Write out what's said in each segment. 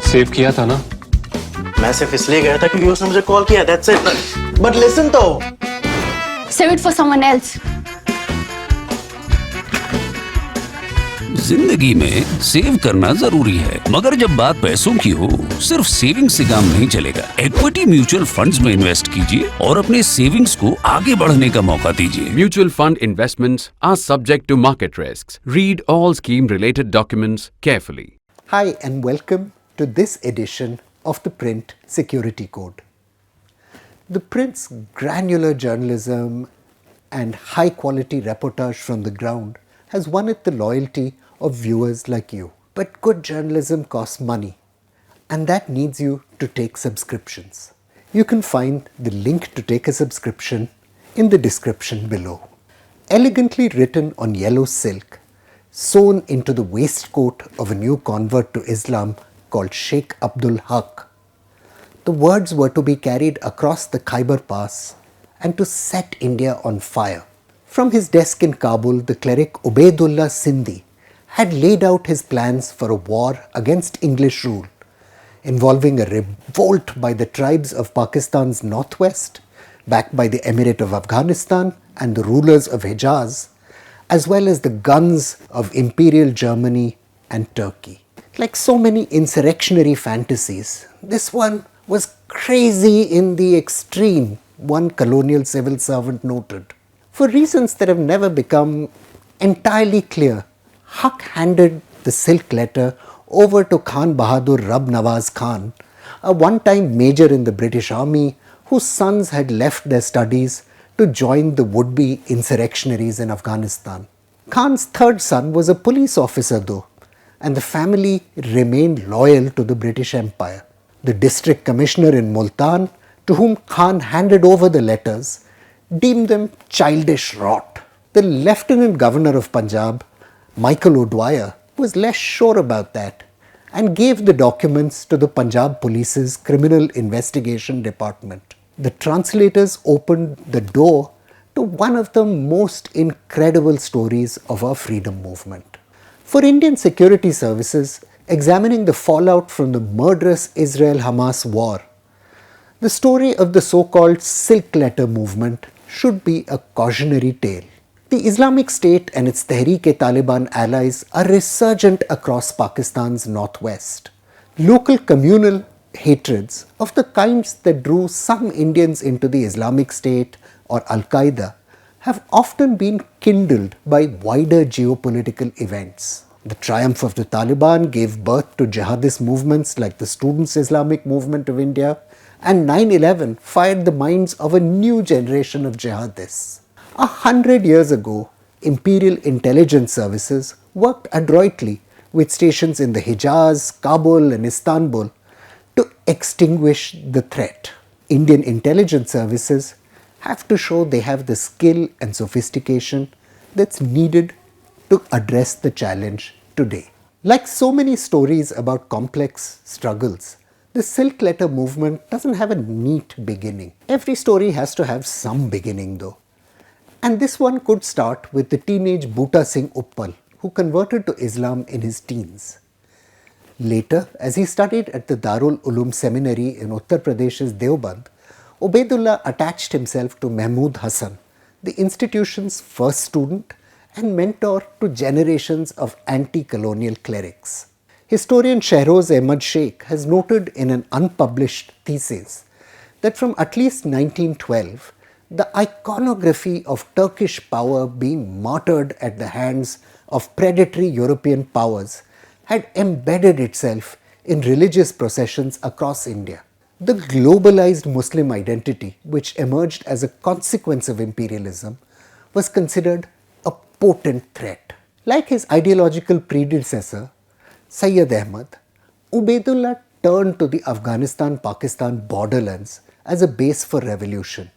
Save किया था ना? मैं सिर्फ इसलिए गया था क्योंकि उसने मुझे कॉल किया, that's it. But listen तो. Save it for someone else. जिंदगी में सेव करना जरूरी है, मगर जब बात पैसों की हो, सिर्फ सेविंग से काम नहीं चलेगा। इक्विटी म्यूचुअल फंड्स में इन्वेस्ट कीजिए और अपने सेविंग्स को आगे बढ़ने का मौका दीजिए। Mutual fund investments are subject to market risks. Read all scheme-related documents carefully. Hi and welcome to this edition of the Print Security Code. The Print's granular journalism and high-quality reportage from the ground has won it the loyalty of viewers like you. But good journalism costs money, and that needs you to take subscriptions. You can find the link to take a subscription in the description below. Elegantly written on yellow silk, sewn into the waistcoat of a new convert to Islam called Sheikh Abdul Haq, the words were to be carried across the Khyber Pass and to set India on fire. From his desk in Kabul, the cleric Ubaidullah Sindhi had laid out his plans for a war against English rule, involving a revolt by the tribes of Pakistan's northwest, backed by the Emirate of Afghanistan and the rulers of Hijaz, as well as the guns of Imperial Germany and Turkey. Like so many insurrectionary fantasies, this one was crazy in the extreme, one colonial civil servant noted. For reasons that have never become entirely clear, Haq handed the silk letter over to Khan Bahadur Rab Nawaz Khan, a one-time major in the British Army whose sons had left their studies to join the would-be insurrectionaries in Afghanistan. Khan's third son was a police officer though, and the family remained loyal to the British Empire. The district commissioner in Multan, to whom Khan handed over the letters, deemed them childish rot. The Lieutenant Governor of Punjab, Michael O'Dwyer, was less sure about that and gave the documents to the Punjab Police's Criminal Investigation Department. The translators opened the door to one of the most incredible stories of our freedom movement. For Indian security services examining the fallout from the murderous Israel-Hamas war, the story of the so-called Silk Letter movement should be a cautionary tale. The Islamic State and its Tehreek-e-Taliban allies are resurgent across Pakistan's northwest. Local communal hatreds of the kinds that drew some Indians into the Islamic State or al-Qaeda have often been kindled by wider geopolitical events. The triumph of the Taliban gave birth to jihadist movements like the Students' Islamic Movement of India, and 9/11 fired the minds of a new generation of jihadists. 100 years ago, imperial intelligence services worked adroitly with stations in the Hijaz, Kabul and Istanbul to extinguish the threat. Indian intelligence services have to show they have the skill and sophistication that's needed to address the challenge today. Like so many stories about complex struggles, the Silk Letter movement doesn't have a neat beginning. Every story has to have some beginning though. And this one could start with the teenage Bhuta Singh Uppal, who converted to Islam in his teens. Later, as he studied at the Darul Uloom Seminary in Uttar Pradesh's Deoband, Ubaidullah attached himself to Mahmud Hassan, the institution's first student and mentor to generations of anti-colonial clerics. Historian Shehroz Ahmed Sheikh has noted in an unpublished thesis that from at least 1912, the iconography of Turkish power being martyred at the hands of predatory European powers had embedded itself in religious processions across India. The globalized Muslim identity, which emerged as a consequence of imperialism, was considered a potent threat. Like his ideological predecessor, Syed Ahmed, Ubaidullah turned to the Afghanistan-Pakistan borderlands as a base for revolution.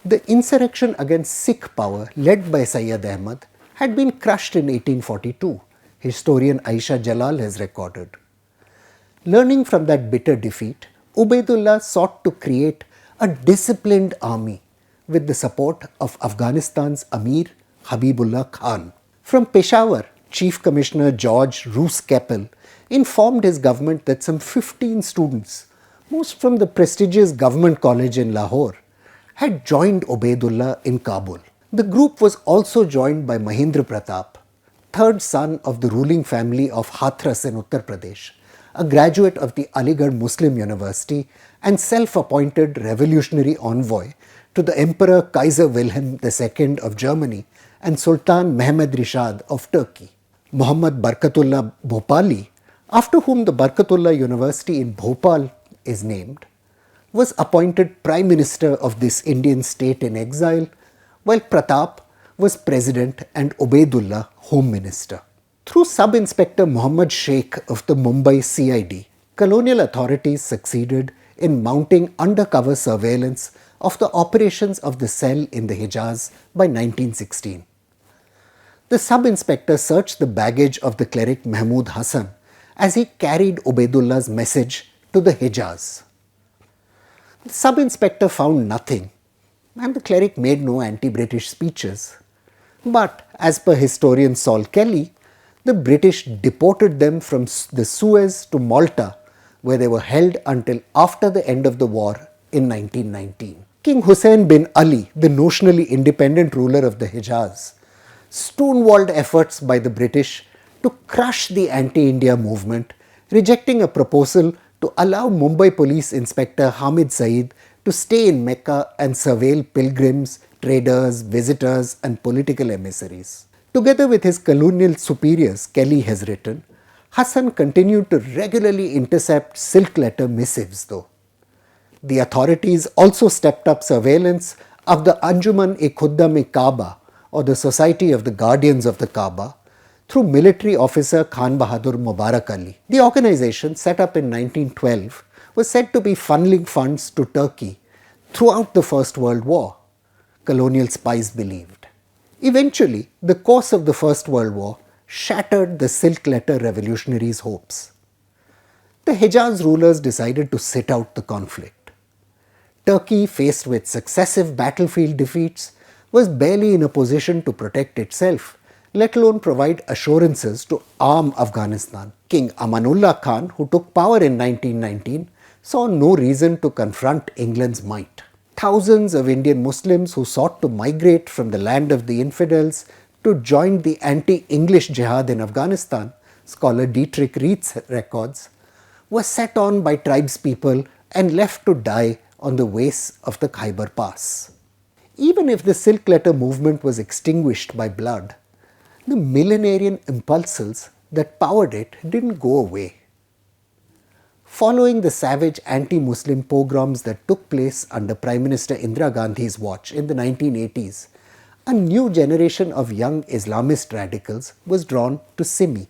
The insurrection against Sikh power led by Syed Ahmed had been crushed in 1842, historian Aisha Jalal has recorded. Learning from that bitter defeat, Ubaidullah sought to create a disciplined army with the support of Afghanistan's Amir Habibullah Khan. From Peshawar, Chief Commissioner George Roos Keppel informed his government that some 15 students, most from the prestigious government college in Lahore, had joined Ubaidullah in Kabul. The group was also joined by Mahendra Pratap, third son of the ruling family of Hathras in Uttar Pradesh, a graduate of the Aligarh Muslim University and self-appointed revolutionary envoy to the Emperor Kaiser Wilhelm II of Germany and Sultan Mehmed Rishad of Turkey. Muhammad Barkatullah Bhopali, after whom the Barkatullah University in Bhopal is named, was appointed Prime Minister of this Indian state in exile, while Pratap was President and Ubaidullah Home Minister. Through Sub-Inspector Muhammad Sheikh of the Mumbai CID, colonial authorities succeeded in mounting undercover surveillance of the operations of the cell in the Hijaz by 1916. The sub-inspector searched the baggage of the cleric Mahmud Hassan as he carried Ubaidullah's message to the Hijaz. The sub-inspector found nothing, and the cleric made no anti-British speeches. But as per historian Saul Kelly, the British deported them from the Suez to Malta, where they were held until after the end of the war in 1919. King Hussein bin Ali, the notionally independent ruler of the Hijaz, stonewalled efforts by the British to crush the anti-India movement, rejecting a proposal to allow Mumbai Police Inspector Hamid Saeed to stay in Mecca and surveil pilgrims, traders, visitors and political emissaries. Together with his colonial superiors, Kelly has written, Hassan continued to regularly intercept silk letter missives though. The authorities also stepped up surveillance of the Anjuman-e-Khuddam-e-Kaaba, or the Society of the Guardians of the Kaaba, through military officer Khan Bahadur Mubarak Ali. The organization, set up in 1912, was said to be funneling funds to Turkey throughout the First World War, colonial spies believed. Eventually, the course of the First World War shattered the silk letter revolutionaries' hopes. The Hijaz rulers decided to sit out the conflict. Turkey, faced with successive battlefield defeats, was barely in a position to protect itself, let alone provide assurances to arm Afghanistan. King Amanullah Khan, who took power in 1919, saw no reason to confront England's might. Thousands of Indian Muslims who sought to migrate from the land of the infidels to join the anti-English jihad in Afghanistan, scholar Dietrich Reitz records, were set on by tribespeople and left to die on the wastes of the Khyber Pass. Even if the silk letter movement was extinguished by blood, the millenarian impulses that powered it didn't go away. Following the savage anti-Muslim pogroms that took place under Prime Minister Indira Gandhi's watch in the 1980s, a new generation of young Islamist radicals was drawn to SIMI.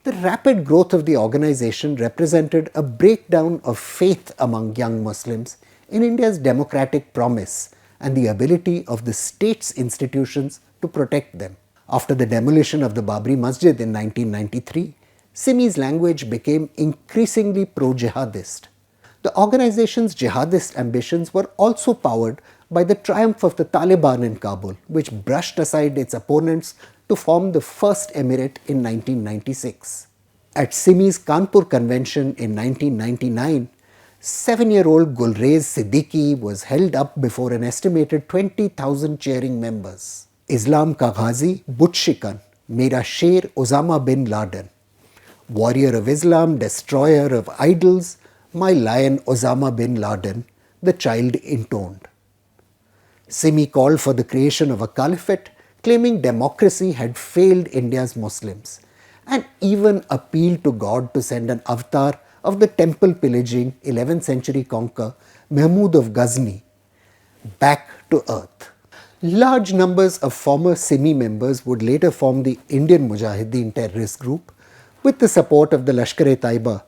The rapid growth of the organization represented a breakdown of faith among young Muslims in India's democratic promise and the ability of the state's institutions to protect them. After the demolition of the Babri Masjid in 1993, SIMI's language became increasingly pro-jihadist. The organization's jihadist ambitions were also powered by the triumph of the Taliban in Kabul, which brushed aside its opponents to form the first emirate in 1996. At SIMI's Kanpur convention in 1999, 7-year-old Gulrez Siddiqui was held up before an estimated 20,000 cheering members. Islam ka Ghazi Butshikan, Mera Sher Osama bin Laden. Warrior of Islam, destroyer of idols, my lion Osama bin Laden, the child intoned. SIMI called for the creation of a caliphate, claiming democracy had failed India's Muslims, and even appealed to God to send an avatar of the temple pillaging 11th century conqueror Mahmud of Ghazni back to earth. Large numbers of former SIMI members would later form the Indian Mujahideen terrorist group with the support of the Lashkar-e-Taiba,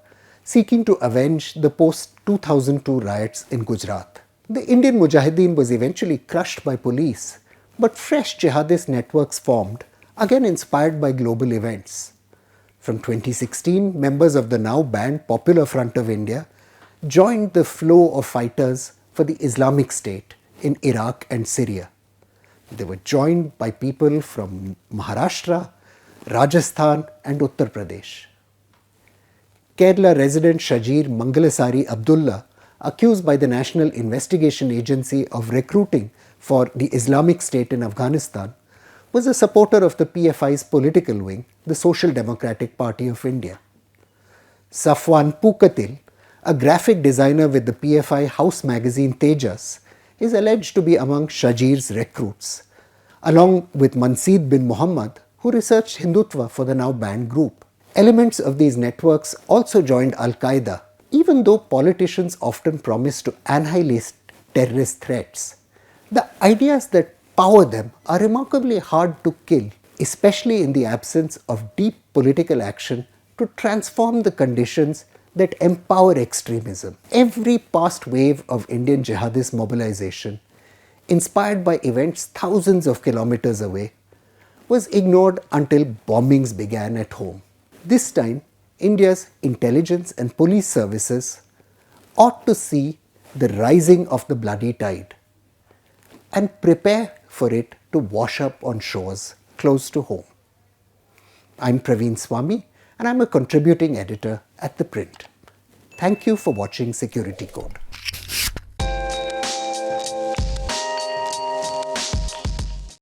seeking to avenge the post-2002 riots in Gujarat. The Indian Mujahideen was eventually crushed by police, but fresh jihadist networks formed, again inspired by global events. From 2016, members of the now banned Popular Front of India joined the flow of fighters for the Islamic State in Iraq and Syria. They were joined by people from Maharashtra, Rajasthan and Uttar Pradesh. Kerala resident Shajir Mangalasari Abdullah, accused by the National Investigation Agency of recruiting for the Islamic State in Afghanistan, was a supporter of the PFI's political wing, the Social Democratic Party of India. Safwan Pukatil, a graphic designer with the PFI house magazine Tejas, is alleged to be among Shajir's recruits, along with Manseed bin Muhammad, who researched Hindutva for the now banned group. Elements of these networks also joined al-Qaeda, even though politicians often promise to annihilate terrorist threats. The ideas that power them are remarkably hard to kill, especially in the absence of deep political action to transform the conditions that empower extremism. Every past wave of Indian jihadist mobilization, inspired by events thousands of kilometers away, was ignored until bombings began at home. This time, India's intelligence and police services ought to see the rising of the bloody tide and prepare for it to wash up on shores close to home. I'm Praveen Swami and I'm a contributing editor at ThePrint. Thank you for watching Security Code.